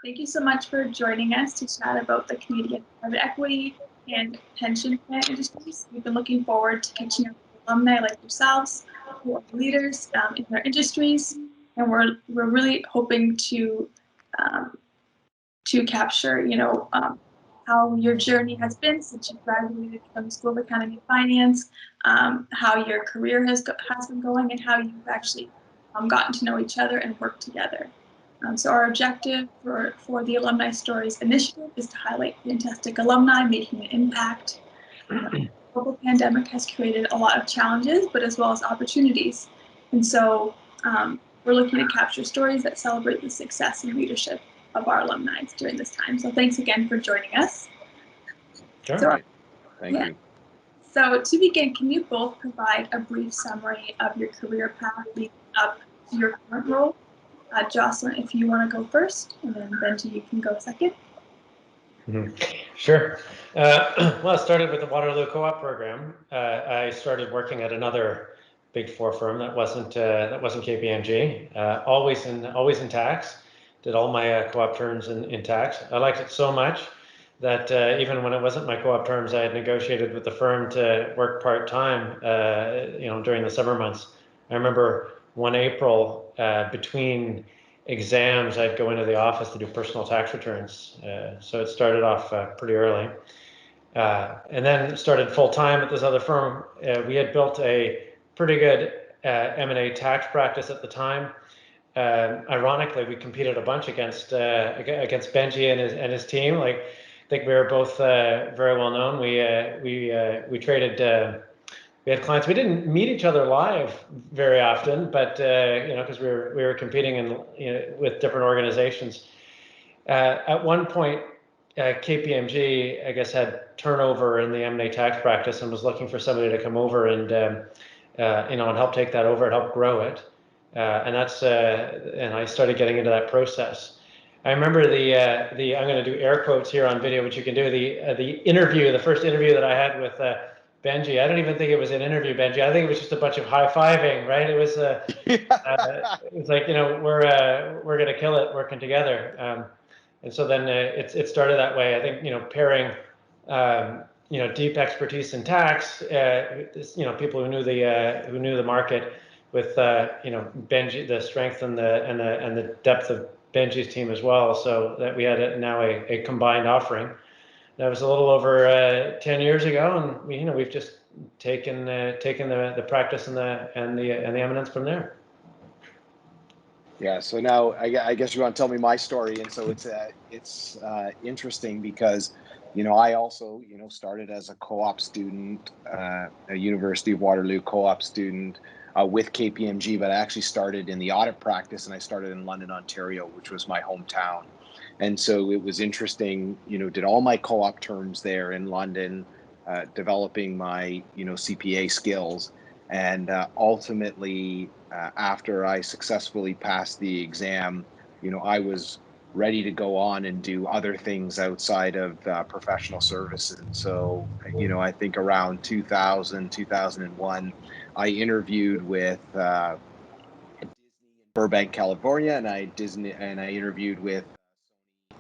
Thank you so much for joining us to chat about the Canadian private equity and pension plan industries. We've been looking forward to catching up with alumni like yourselves who are leaders in their industries, and we're really hoping to capture, how your journey has been since you graduated from the School of Accounting and Finance, how your career has been going, and how you've actually gotten to know each other and work together. So our objective for the Alumni Stories Initiative is to highlight fantastic alumni making an impact. The global pandemic has created a lot of challenges, but as well as opportunities. And so we're looking to capture stories that celebrate the success and leadership of our alumni during this time. So thanks again for joining us. Sure. So, Thank you. So to begin, can you both provide a brief summary of your career path leading up to your current role? Jocelyn, if you want to go first, and then Benjie, you can go second. Sure. Well, I started with the Waterloo Co-op program. I started working at another Big Four firm that wasn't KPMG. Always in tax. Did all my co-op terms in tax. I liked it so much that even when it wasn't my co-op terms, I had negotiated with the firm to work part-time, during the summer months. I remember one April between exams, I'd go into the office to do personal tax returns. So it started off pretty early. And then started full-time at this other firm. We had built a pretty good M&A tax practice at the time. Ironically, we competed a bunch against Benjie and his team. Like, I think we were both very well known. We traded. We had clients. We didn't meet each other live very often, but because we were competing with different organizations. At one point, KPMG, I guess, had turnover in the M&A tax practice and was looking for somebody to come over and help take that over and help grow it. And I started getting into that process. I remember I'm going to do air quotes here on video, which you can do, the first interview that I had with Benjie. I don't even think it was an interview, Benjie. I think it was just a bunch of high-fiving, right? It was it was like, we're going to kill it working together. And so then it started that way. I think, pairing deep expertise in tax, people who knew the market with Benjie, the strength and the depth of Benjie's team as well, so that we had now a combined offering. That was a little over 10 years ago, and we've just taken the practice and the eminence from there. Yeah. So now I guess you want to tell me my story, and so it's interesting because I also started as a co-op student, a University of Waterloo co-op student with KPMG, but I actually started in the audit practice, and I started in London, Ontario, which was my hometown. And so it was interesting, did all my co-op terms there in London, developing my, CPA skills. And ultimately, after I successfully passed the exam, I was ready to go on and do other things outside of professional services. And so, I think around 2000, 2001, I interviewed with Burbank, California, and I interviewed with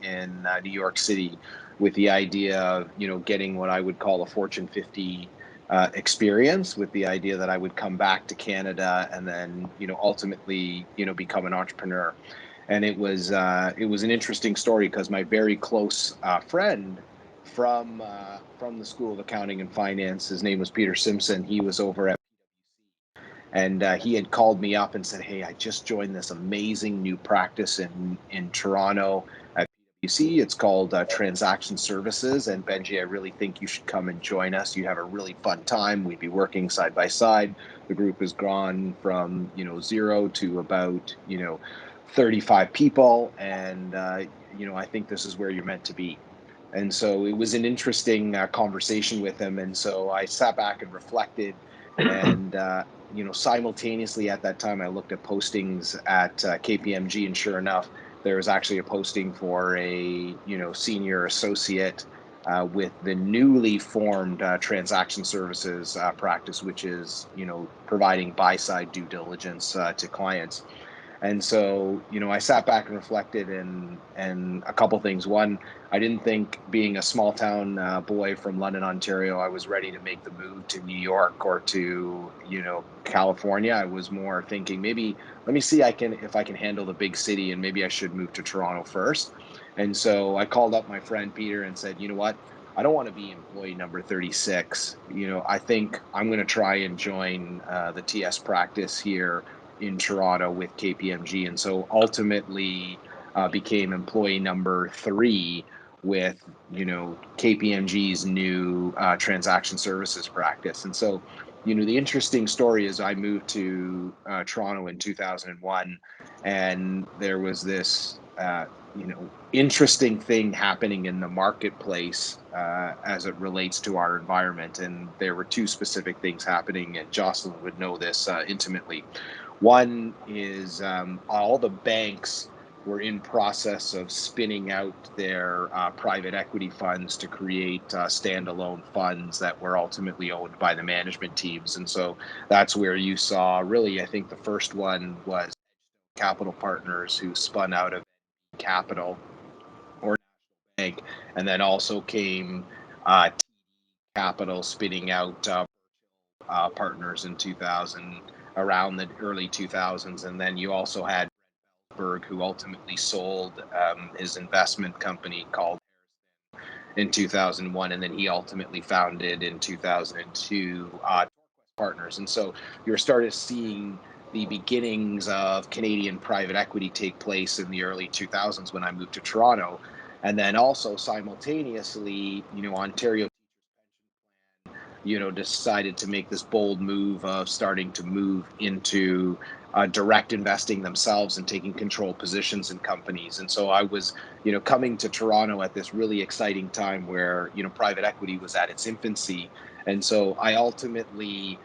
in New York City with the idea of getting what I would call a Fortune 50 experience, with the idea that I would come back to Canada and then ultimately become an entrepreneur. And it was an interesting story because my very close friend from the School of Accounting and Finance, his name was Peter Simpson. He was over at and he had called me up and said, "Hey, I just joined this amazing new practice in Toronto at PwC. It's called Transaction Services. And Benjie, I really think you should come and join us. You have a really fun time. We'd be working side by side. The group has gone from 0 to about 35 people, and I think this is where you're meant to be." And so it was an interesting conversation with him. And so I sat back and reflected, and simultaneously at that time, I looked at postings at KPMG, and sure enough, there was actually a posting for a senior associate with the newly formed transaction services practice, which is providing buy-side due diligence to clients. And so, I sat back and reflected, and a couple things. One, I didn't think, being a small town boy from London, Ontario, I was ready to make the move to New York or to, California. I was more thinking, maybe let me see if I can handle the big city, and maybe I should move to Toronto first. And so I called up my friend Peter and said, you know what? I don't want to be employee number 36. I think I'm going to try and join the TS practice here in Toronto with KPMG, and so ultimately became employee number 3 with KPMG's new transaction services practice. And so the interesting story is I moved to Toronto in 2001, and there was this interesting thing happening in the marketplace as it relates to our environment. And there were 2 specific things happening, and Jocelyn would know this intimately. One is all the banks were in process of spinning out their private equity funds to create standalone funds that were ultimately owned by the management teams. And so that's where you saw, really, I think the first one was Capital Partners, who spun out of Capital or Bank, and then also came Capital spinning out partners in 2000, around the early 2000s. And then you also had Berg, who ultimately sold his investment company called in 2001, and then he ultimately founded in 2002 Partners. And so you're starting seeing the beginnings of Canadian private equity take place in the early 2000s when I moved to Toronto. And then also simultaneously, Ontario decided to make this bold move of starting to move into direct investing themselves and taking control positions in companies. And so I was, coming to Toronto at this really exciting time where, private equity was at its infancy. And so I ultimately,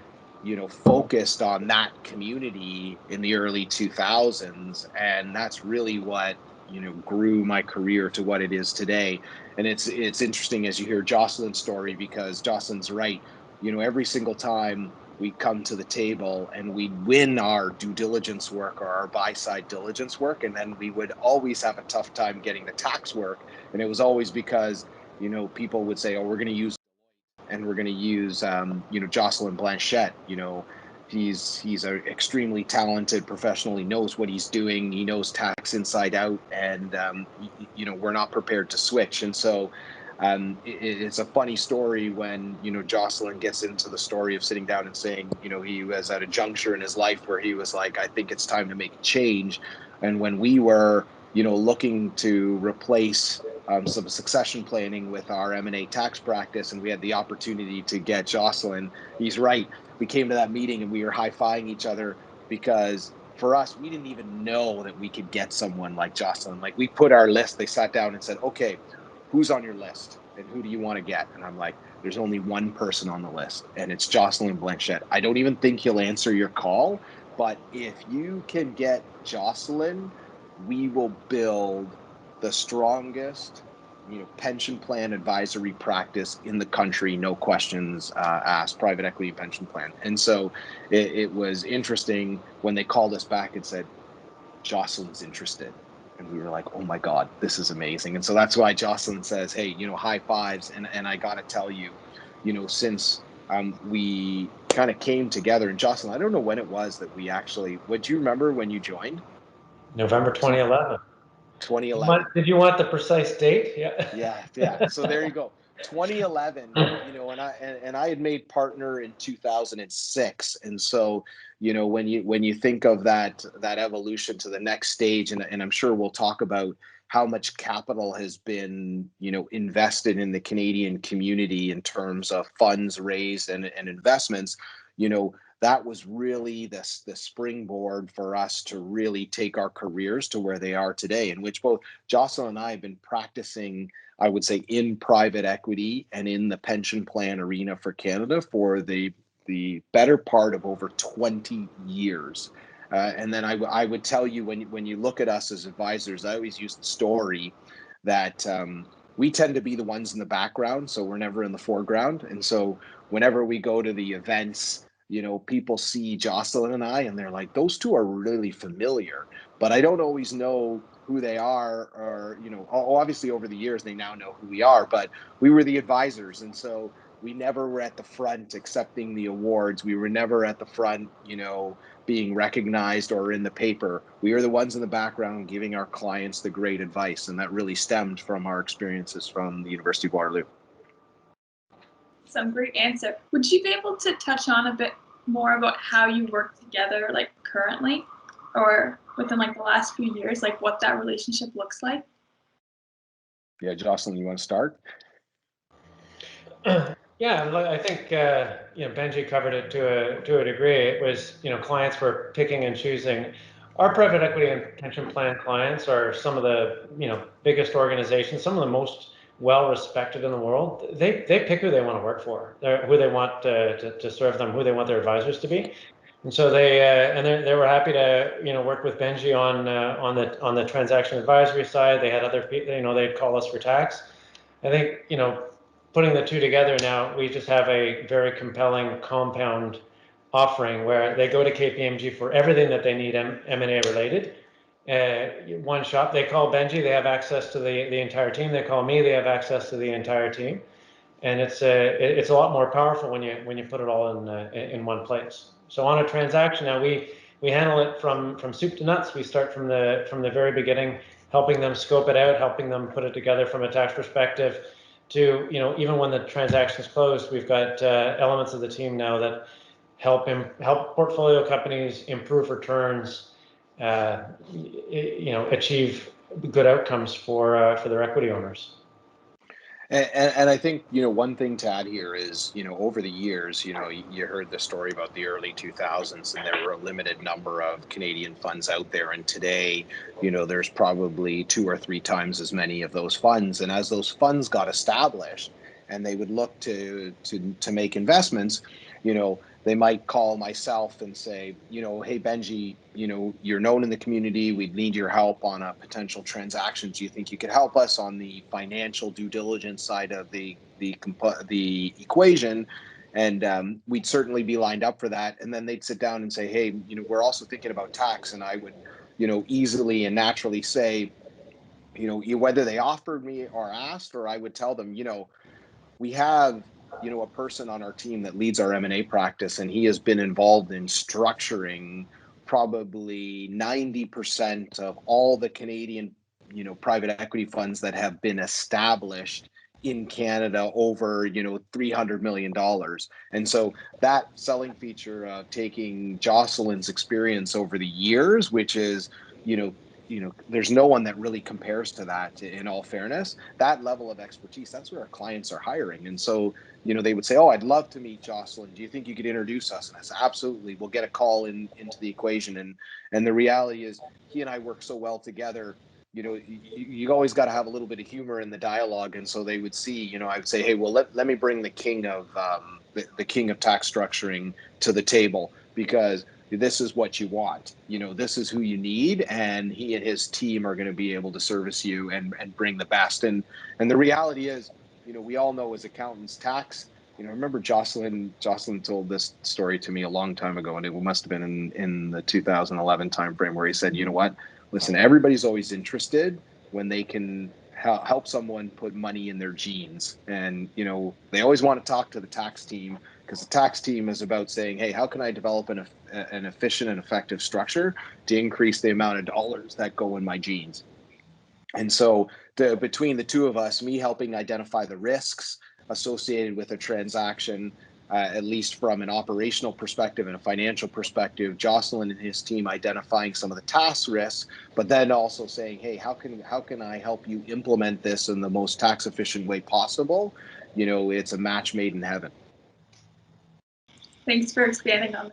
focused on that community in the early 2000s. And that's really what, grew my career to what it is today. And it's interesting as you hear Jocelyn's story, because Jocelyn's right. Every single time we come to the table and we win our due diligence work or our buy side diligence work, and then we would always have a tough time getting the tax work. And it was always because, people would say, oh, we're going to use, and we're going to use, Jocelyn Blanchette. He's an extremely talented professional. He knows what he's doing. He knows tax inside out, and we're not prepared to switch. And so it's a funny story when Jocelyn gets into the story of sitting down and saying he was at a juncture in his life where he was like, I think it's time to make a change. And when we were looking to replace some succession planning with our M&A tax practice, and we had the opportunity to get Jocelyn, he's right. We came to that meeting and we were high-fiving each other, because for us, we didn't even know that we could get someone like Jocelyn. Like, we put our list, they sat down and said, okay, who's on your list and who do you want to get? And I'm like, there's only one person on the list, and it's Jocelyn Blanchette. I don't even think he'll answer your call, but if you can get Jocelyn, we will build the strongest pension plan advisory practice in the country, no questions asked, private equity pension plan. And so it was interesting when they called us back and said, Jocelyn's interested. And we were like, oh my God, this is amazing. And so that's why Jocelyn says, hey, high fives. And I got to tell you, since we kind of came together, and Jocelyn, I don't know when it was that we actually, would you remember when you joined? November 2011. 2011. Did you want the precise date? Yeah. Yeah. So there you go. 2011, and I had made partner in 2006. And so, when you think of that evolution to the next stage, and I'm sure we'll talk about how much capital has been, invested in the Canadian community in terms of funds raised and investments, that was really the springboard for us to really take our careers to where they are today, in which both Jocelyn and I have been practicing, I would say, in private equity and in the pension plan arena for Canada for the better part of over 20 years. And then I would tell you, when you look at us as advisors, I always use the story that we tend to be the ones in the background, so we're never in the foreground. And so whenever we go to the events, people see Jocelyn and I, and they're like, those two are really familiar, but I don't always know who they are, or, obviously over the years, they now know who we are, but we were the advisors. And so we never were at the front accepting the awards. We were never at the front, being recognized or in the paper. We were the ones in the background giving our clients the great advice. And that really stemmed from our experiences from the University of Waterloo. Some great answer. Would you be able to touch on a bit more about how you work together, like currently, or within like the last few years, like what that relationship looks like? Yeah, Jocelyn, you want to start? Yeah, I think Benjie covered it to a degree. It was clients were picking and choosing. Our private equity and pension plan clients are some of the biggest organizations, some of the most well respected in the world. They pick who they want to work for, who they want to serve them, who they want their advisors to be. And so they were happy to work with Benjie on the transaction advisory side. They had other people, they'd call us for tax. I think putting the two together now, we just have a very compelling compound offering where they go to KPMG for everything that they need M&A related. One shop, they call Benjie, they have access to the entire team. They call me, they have access to the entire team. And it's a lot more powerful when you put it all in one place. So on a transaction now, we handle it from soup to nuts. We start from the very beginning, helping them scope it out, helping them put it together from a tax perspective, to even when the transaction's closed, we've got elements of the team now that help portfolio companies improve returns, achieve good outcomes for their equity owners. And I think, one thing to add here is, over the years, you heard the story about the early 2000s, and there were a limited number of Canadian funds out there. And today, there's probably 2 or 3 times as many of those funds. And as those funds got established and they would look to make investments, they might call myself and say, hey, Benjie, you're known in the community. We need your help on a potential transaction. Do you think you could help us on the financial due diligence side of the equation? And we'd certainly be lined up for that. And then they'd sit down and say, hey, we're also thinking about tax. And I would, easily and naturally say, whether they offered me or asked, or I would tell them, we have a person on our team that leads our M&A practice, and he has been involved in structuring probably 90% of all the Canadian, private equity funds that have been established in Canada over, $300 million. And so that selling feature of taking Jocelyn's experience over the years, which is, there's no one that really compares to that, in all fairness. That level of expertise, that's where our clients are hiring. And so, they would say, oh, I'd love to meet Jocelyn. Do you think you could introduce us? And I said, absolutely. We'll get a call into the equation. And the reality is, he and I work so well together. You always got to have a little bit of humor in the dialogue. And so they would see, I would say, hey, well, let me bring the king of the king of tax structuring to the table, because this is what you want. This is who you need, and he and his team are going to be able to service you and bring the best. And the reality is, we all know as accountants, tax. I remember Jocelyn told this story to me a long time ago, and it must have been in the 2011 timeframe, where he said, you know what? Listen, everybody's always interested when they can help someone put money in their jeans. And, they always want to talk to the tax team, because the tax team is about saying, hey, how can I develop an efficient and effective structure to increase the amount of dollars that go in my jeans? And so between the two of us, me helping identify the risks associated with a transaction, at least from an operational perspective and a financial perspective, Jocelyn and his team identifying some of the task risks, but then also saying, hey, how can I help you implement this in the most tax efficient way possible? It's a match made in heaven. Thanks for expanding on